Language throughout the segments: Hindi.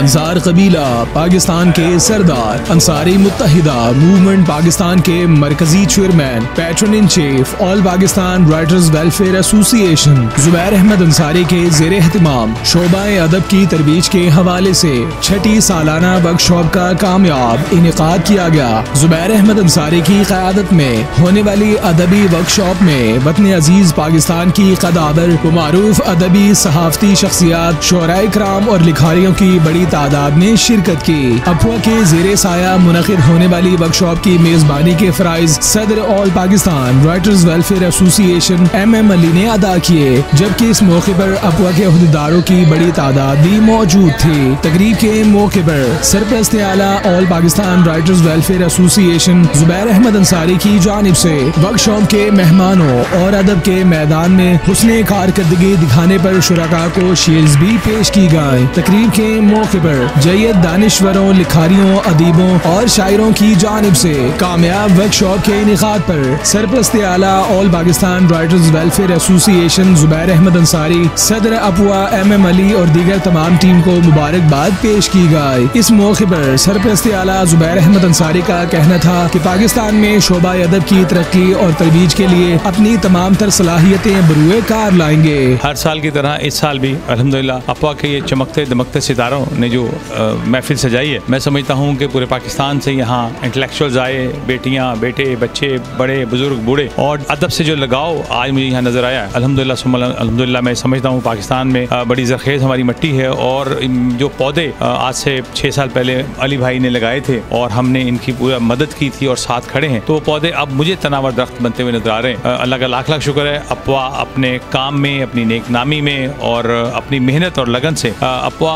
अंसार कबीला पाकिस्तान के सरदार, अंसारी मुत्तहिदा मूवमेंट पाकिस्तान के मरकजी chairman, patron in chief all Pakistan writers welfare association Zubair Ahmed Ansari के ज़ेर एहतिमाम शोबाए अदब की तरबीज के हवाले से छठी सालाना वर्कशॉप का कामयाब इनेकाद किया गया। जुबैर अहमद अंसारी की क़यादत में होने वाली अदबी वर्कशॉप में वतन अजीज पाकिस्तान की कदावर व मारूफ अदबी सहाफती शख्सियात, शोराए कराम और लिखारियों की बड़ी तादाद ने शिरकत की। अफवा के ज़ेरे साया मुनक़िद होने वाली वर्कशॉप की मेजबानी के फ़राइज़ सदर all Pakistan writers welfare association MM Ali ने अदा किए, जबकि इस मौके पर अफवा के अहदेदारों की बड़ी तादाद भी मौजूद थी। तकरीब के मौके पर सरपरस्त आला all Pakistan writers welfare association Zubair Ahmed Ansari की जानिब से वर्कशॉप के मेहमानों और अदब के मैदान में हुस्ने कारकर्दगी दिखाने पर शुरका को शील्ड्स भी पेश की गई। तकरीब के मौके पर जय्यद दानिश्वरों, लिखारियों, अदीबों और शायरों की जानिब से कामयाब वर्कशॉप के इनेकाद पर सरपरस्त आला all Pakistan writers welfare association Zubair Ahmed Ansari, सदर अफवा MM अली और दीगर तमाम टीम को मुबारकबाद पेश की गई। इस मौके पर सरपरस्त आला जुबैर अहमद अंसारी का कहना था कि पाकिस्तान में शोबा अदब की तरक्की और तरबीज के लिए अपनी तमाम तर सलाहियतें बरूए कार लाएंगे। हर साल की तरह इस साल भी अल्हम्दुलिल्लाह अफवा के ये चमकते दमकते सितारों ने जो महफिल सजाई है, मैं समझता हूँ कि पूरे पाकिस्तान से यहाँ इंटेलेक्चुअल्स आए, बेटियाँ, बेटे, बच्चे, बड़े, बुजुर्ग, बूढ़े, और अदब से जो लगाव आज मुझे यहाँ नजर आया, अल्हम्दुलिल्लाह मैं समझता हूँ पाकिस्तान में बड़ी ज़रखेज़ हमारी मिट्टी है। और जो पौधे आज से 6 साल पहले अली भाई ने लगाए थे और हमने इनकी पूरा मदद की थी और साथ खड़े हैं, तो वो पौधे अब मुझे तनावर दरख्त बनते हुए नजर आ रहे हैं। अल्लाह का लाख लाख शुक्र है, अफवा अपने काम में, अपनी नेकनामी में और अपनी मेहनत और लगन से अफवा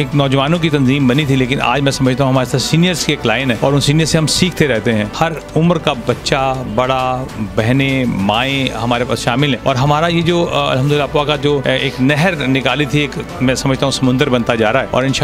एक नौजवानों की तंजीम बनी थी, लेकिन आज मैं समझता हूँ हमारे साथ सीनियर्स की एक लाइन है और उन सीनियर से हम सीखते रहते हैं। हर उम्र का बच्चा, बड़ा, बहनें, माएँ हमारे पास शामिल हैं और हमारा ये जो अल्हम्दुलिल्लाह अफवा का जो एक नहर निकाली थी, एक मैं समझता हूँ समुंदर बनता जा रहा है और इंशाअल्लाह